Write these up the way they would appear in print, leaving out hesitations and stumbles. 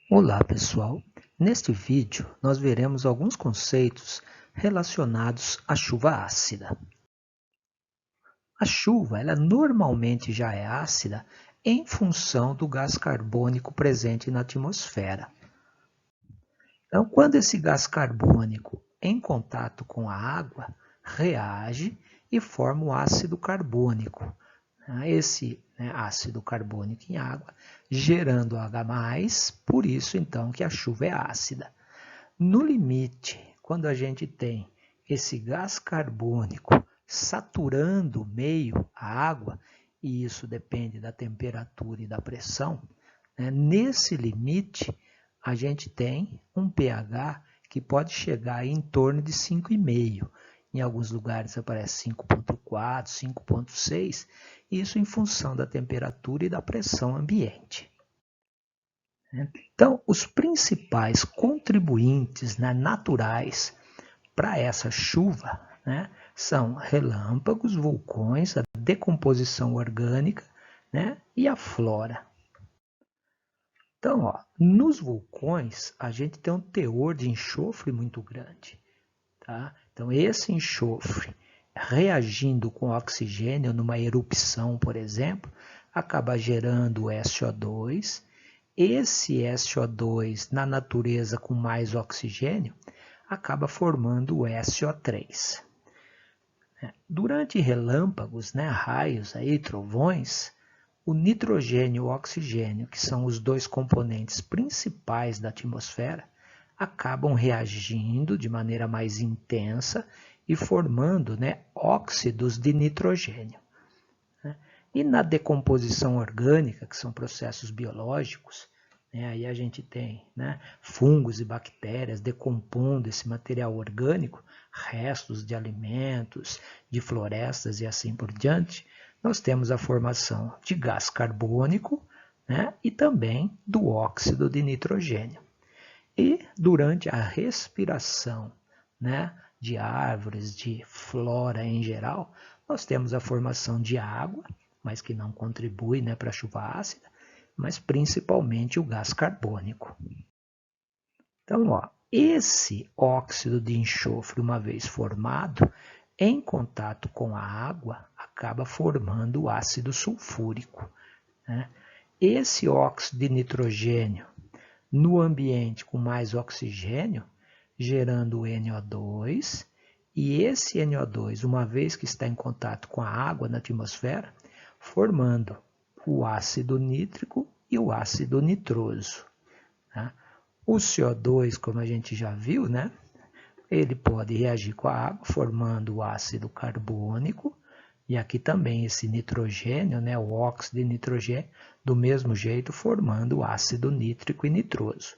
Olá pessoal, neste vídeo nós veremos alguns conceitos relacionados à chuva ácida. A chuva ela normalmente já é ácida em função do gás carbônico presente na atmosfera. Então, quando esse gás carbônico em contato com a água reage e forma o ácido carbônico. Esse ácido carbônico em água, gerando H+, por isso então que a chuva é ácida. No limite, quando a gente tem esse gás carbônico saturando o meio, a água, e isso depende da temperatura e da pressão, nesse limite a gente tem um pH que pode chegar em torno de 5,5. Em alguns lugares aparece 5,4, 5,6, isso em função da temperatura e da pressão ambiente. Então, os principais contribuintes naturais para essa chuva são relâmpagos, vulcões, a decomposição orgânica e a flora. Então, nos vulcões, a gente tem um teor de enxofre muito grande. Tá? Então, esse enxofre, reagindo com oxigênio numa erupção, por exemplo, acaba gerando o SO2. Esse SO2, na natureza com mais oxigênio, acaba formando o SO3. Durante relâmpagos, raios, trovões, o nitrogênio e o oxigênio, que são os dois componentes principais da atmosfera, acabam reagindo de maneira mais intensa e formando óxidos de nitrogênio. E na decomposição orgânica, que são processos biológicos, aí a gente tem fungos e bactérias decompondo esse material orgânico, restos de alimentos, de florestas e assim por diante, nós temos a formação de gás carbônico e também do óxido de nitrogênio. E durante a respiração de árvores, de flora em geral, nós temos a formação de água, mas que não contribui para a chuva ácida, mas principalmente o gás carbônico. Então, esse óxido de enxofre, uma vez formado, em contato com a água, acaba formando o ácido sulfúrico. Esse óxido de nitrogênio, no ambiente com mais oxigênio, gerando o NO2, e esse NO2, uma vez que está em contato com a água na atmosfera, formando o ácido nítrico e o ácido nitroso. O CO2, como a gente já viu, ele pode reagir com a água, formando o ácido carbônico, e aqui também esse nitrogênio, o óxido de nitrogênio, do mesmo jeito, formando o ácido nítrico e nitroso.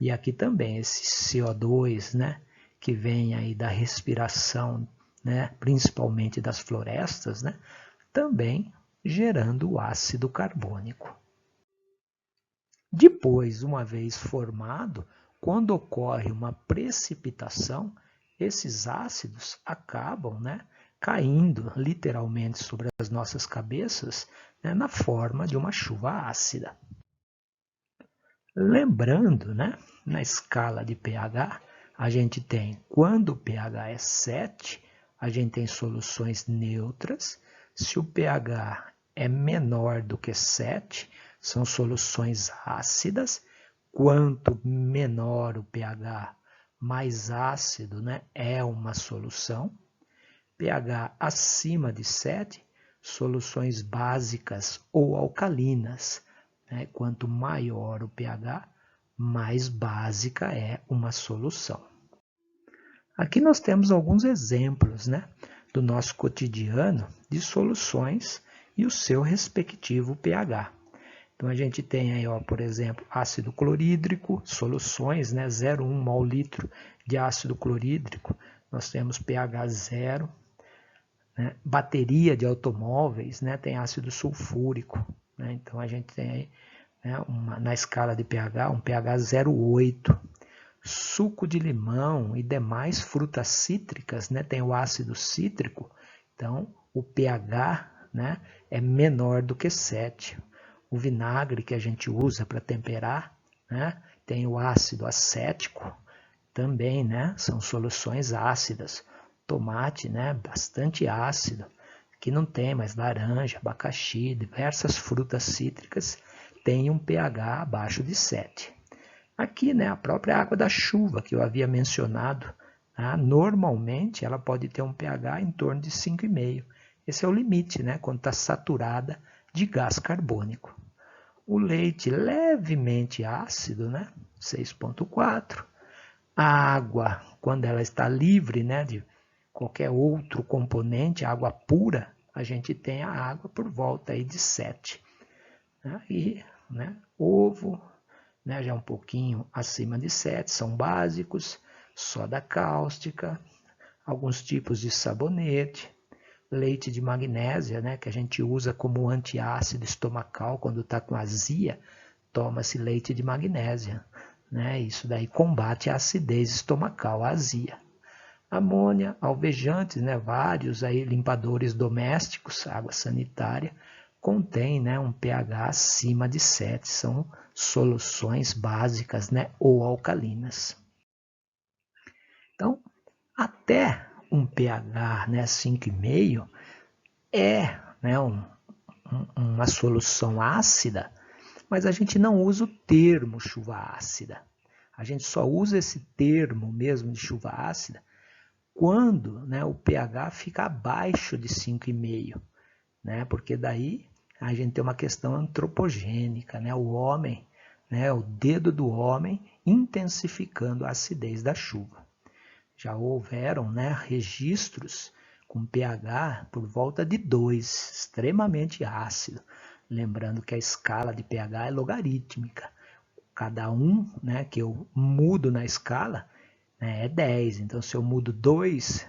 E aqui também esse CO2, que vem aí da respiração, principalmente das florestas, também gerando o ácido carbônico. Depois, uma vez formado, quando ocorre uma precipitação, esses ácidos acabam caindo literalmente sobre as nossas cabeças na forma de uma chuva ácida. Lembrando, na escala de pH, a gente tem, quando o pH é 7, a gente tem soluções neutras. Se o pH é menor do que 7, são soluções ácidas. Quanto menor o pH, mais ácido é uma solução. pH acima de 7, soluções básicas ou alcalinas. Quanto maior o pH, mais básica é uma solução. Aqui nós temos alguns exemplos do nosso cotidiano de soluções e o seu respectivo pH. Então a gente tem aí, por exemplo, ácido clorídrico, soluções, 0,1 mol litro de ácido clorídrico, nós temos pH 0. Bateria de automóveis tem ácido sulfúrico. Então a gente tem aí, na escala de pH, um pH 0,8. Suco de limão e demais frutas cítricas tem o ácido cítrico, então o pH é menor do que 7. O vinagre que a gente usa para temperar né? Tem o ácido acético, também, né? São soluções ácidas. Tomate, né? Bastante ácido. Aqui não tem, mas laranja, abacaxi, diversas frutas cítricas têm um pH abaixo de 7. Aqui, né, a própria água da chuva que eu havia mencionado, tá? Normalmente ela pode ter um pH em torno de 5,5. Esse é o limite, né, quando está saturada de gás carbônico. O leite levemente ácido, né, 6,4. A água, quando ela está livre, né, de qualquer outro componente, água pura, a gente tem a água por volta aí de 7. E, né, ovo, né, já um pouquinho acima de 7, são básicos, soda cáustica, alguns tipos de sabonete, leite de magnésia, né, que a gente usa como antiácido estomacal quando está com azia, toma-se leite de magnésia. Né, isso daí combate a acidez estomacal, a azia. Amônia, alvejantes, né, vários aí limpadores domésticos, água sanitária, contém, né, um pH acima de 7, são soluções básicas, né, ou alcalinas. Então, até um pH, né, 5,5 é, né, uma solução ácida, mas a gente não usa o termo chuva ácida. A gente só usa esse termo mesmo de chuva ácida quando, né, o pH fica abaixo de 5,5, né, porque daí a gente tem uma questão antropogênica, né, o homem, né, o dedo do homem intensificando a acidez da chuva. Já houveram, né, registros com pH por volta de 2, extremamente ácido. Lembrando que a escala de pH é logarítmica. Cada um, né, que eu mudo na escala, né, é 10. Então, se eu mudo 2,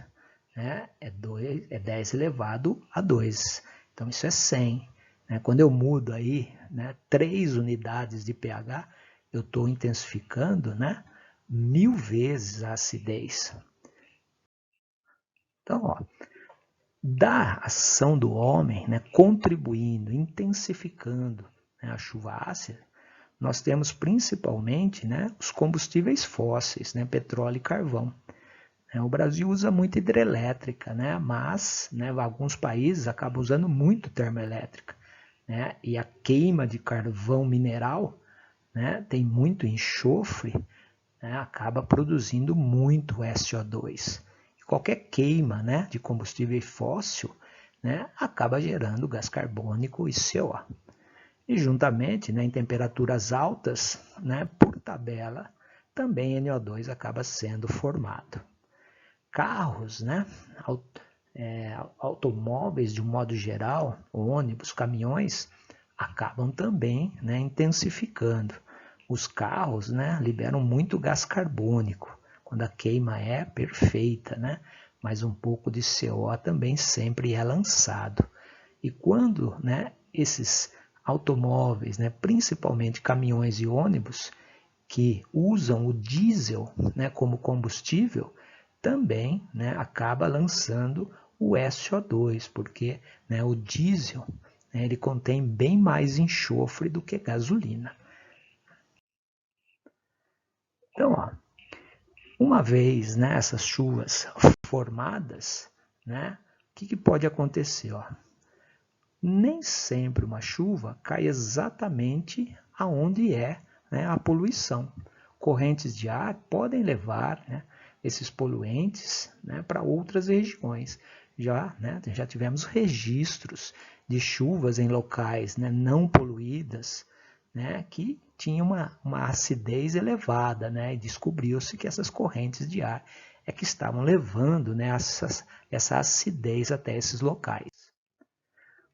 né, é 10 elevado a 2. Então, isso é 100. Né? Quando eu mudo aí, né, 3 unidades de pH, eu estou intensificando, né, 1000 vezes a acidez. Então, ó, da ação do homem, né, contribuindo, intensificando, né, a chuva ácida, nós temos principalmente, né, os combustíveis fósseis, né, petróleo e carvão. O Brasil usa muito hidrelétrica, né, mas, né, alguns países acabam usando muito termoelétrica. Né, e a queima de carvão mineral, né, tem muito enxofre, né, acaba produzindo muito SO2. Qualquer queima, né, de combustível fóssil, né, acaba gerando gás carbônico e CO. E juntamente, né, em temperaturas altas, né, por tabela, também NO2 acaba sendo formado. Carros, né, automóveis de um modo geral, ônibus, caminhões, acabam também, né, intensificando. Os carros, né, liberam muito gás carbônico, quando a queima é perfeita, né, mas um pouco de CO também sempre é lançado. E quando, né, esses automóveis, né, principalmente caminhões e ônibus, que usam o diesel, né, como combustível, também, né, acaba lançando o SO2, porque, né, o diesel, né, ele contém bem mais enxofre do que gasolina. Então, ó, uma vez, né, essas chuvas formadas, né, o que pode acontecer? Ó? Nem sempre uma chuva cai exatamente aonde é, né, a poluição. Correntes de ar podem levar, né, esses poluentes, né, para outras regiões. Já tivemos registros de chuvas em locais, né, não poluídas, né, que tinham uma acidez elevada, né, e descobriu-se que essas correntes de ar é que estavam levando, né, essa acidez até esses locais.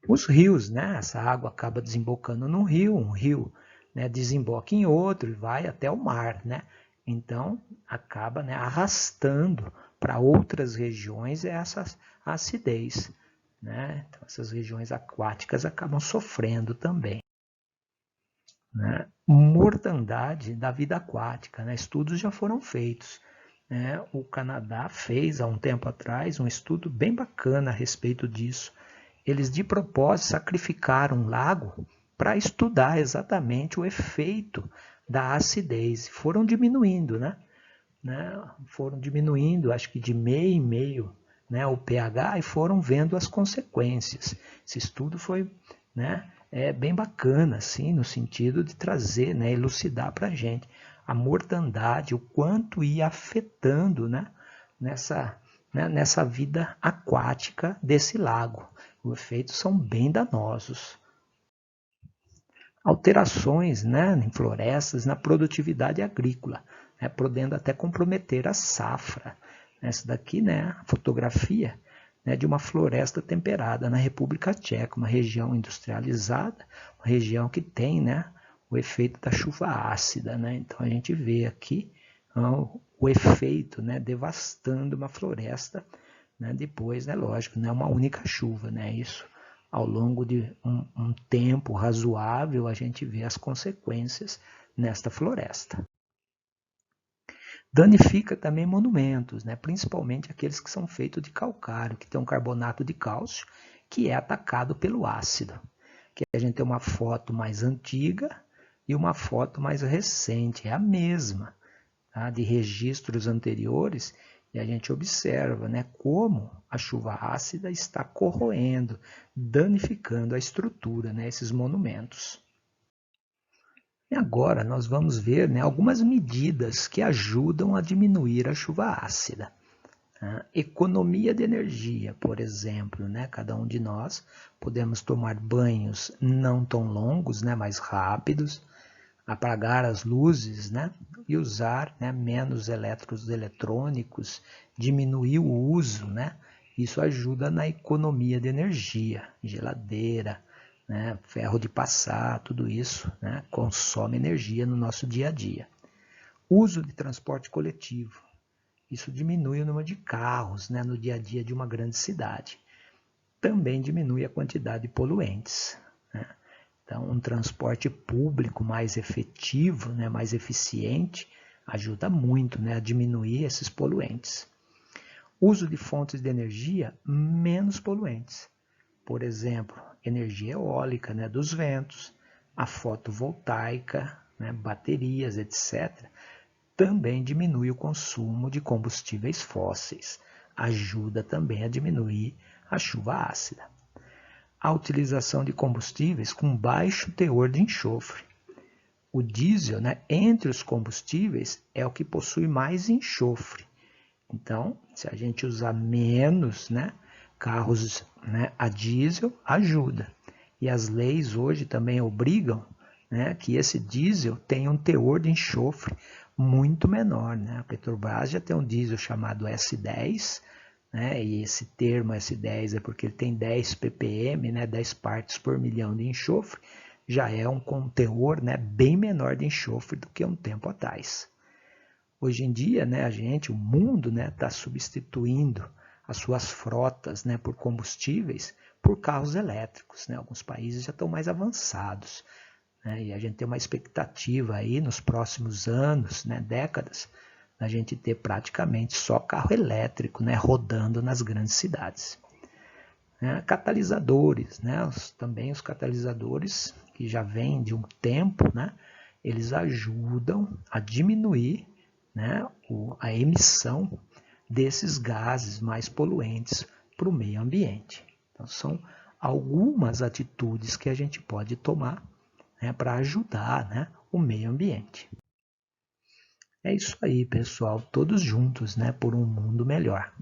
Os rios, né, essa água acaba desembocando num rio, um rio, né, desemboca em outro e vai até o mar, né? Então acaba, né, arrastando para outras regiões essa acidez, né? Então, essas regiões aquáticas acabam sofrendo também. Né? Mortandade da vida aquática, né? Estudos já foram feitos. Né? O Canadá fez há um tempo atrás um estudo bem bacana a respeito disso. Eles de propósito sacrificaram um lago para estudar exatamente o efeito da acidez. Foram diminuindo, né? Foram diminuindo, acho que de meio em meio, né, o pH, e foram vendo as consequências. Esse estudo foi, né, bem bacana, assim, no sentido de trazer, né, elucidar para a gente a mortandade, o quanto ia afetando, né, nessa vida aquática desse lago. Os efeitos são bem danosos. Alterações, né, em florestas, na produtividade agrícola, né, podendo até comprometer a safra. Essa daqui, né, a fotografia, né, de uma floresta temperada na República Tcheca, uma região industrializada, uma região que tem, né, o efeito da chuva ácida. Né? Então a gente vê aqui o efeito, né, devastando uma floresta, né, depois, né, lógico, não é uma única chuva, né, isso ao longo de um tempo razoável, a gente vê as consequências nesta floresta. Danifica também monumentos, né? Principalmente aqueles que são feitos de calcário, que tem um carbonato de cálcio, que é atacado pelo ácido. Aqui a gente tem uma foto mais antiga e uma foto mais recente, é a mesma, tá? De registros anteriores, e a gente observa, né, como a chuva ácida está corroendo, danificando a estrutura, né, esses monumentos. E agora nós vamos ver, né, algumas medidas que ajudam a diminuir a chuva ácida. Economia de energia, por exemplo, né? Cada um de nós podemos tomar banhos não tão longos, né, mais rápidos, apagar as luzes, né, e usar, né, menos eletrônicos, diminuir o uso, né? Isso ajuda na economia de energia, geladeira, né, ferro de passar, tudo isso, né, consome energia no nosso dia a dia. Uso de transporte coletivo. Isso diminui o número de carros, né, no dia a dia de uma grande cidade. Também diminui a quantidade de poluentes. Né? Então, um transporte público mais efetivo, né, mais eficiente, ajuda muito, né, a diminuir esses poluentes. Uso de fontes de energia menos poluentes. Por exemplo, energia eólica, né, dos ventos, a fotovoltaica, né, baterias, etc., também diminui o consumo de combustíveis fósseis. Ajuda também a diminuir a chuva ácida. A utilização de combustíveis com baixo teor de enxofre. O diesel, né, entre os combustíveis, é o que possui mais enxofre. Então, se a gente usar menos, né, carros, né, a diesel, ajuda. E as leis hoje também obrigam, né, que esse diesel tenha um teor de enxofre muito menor. Né? A Petrobras já tem um diesel chamado S10, né, e esse termo S10 é porque ele tem 10 ppm, né, 10 partes por milhão de enxofre, já é um teor, né, bem menor de enxofre do que um tempo atrás. Hoje em dia, né, o mundo, né, está substituindo as suas frotas, né, por combustíveis por carros elétricos. Né? Alguns países já estão mais avançados. Né? E a gente tem uma expectativa aí nos próximos anos, né, décadas, a gente ter praticamente só carro elétrico, né, rodando nas grandes cidades. Catalisadores, né, também os catalisadores que já vêm de um tempo, né, eles ajudam a diminuir, né, a emissão desses gases mais poluentes para o meio ambiente. Então, são algumas atitudes que a gente pode tomar, né, para ajudar, né, o meio ambiente. É isso aí, pessoal, todos juntos, né, por um mundo melhor.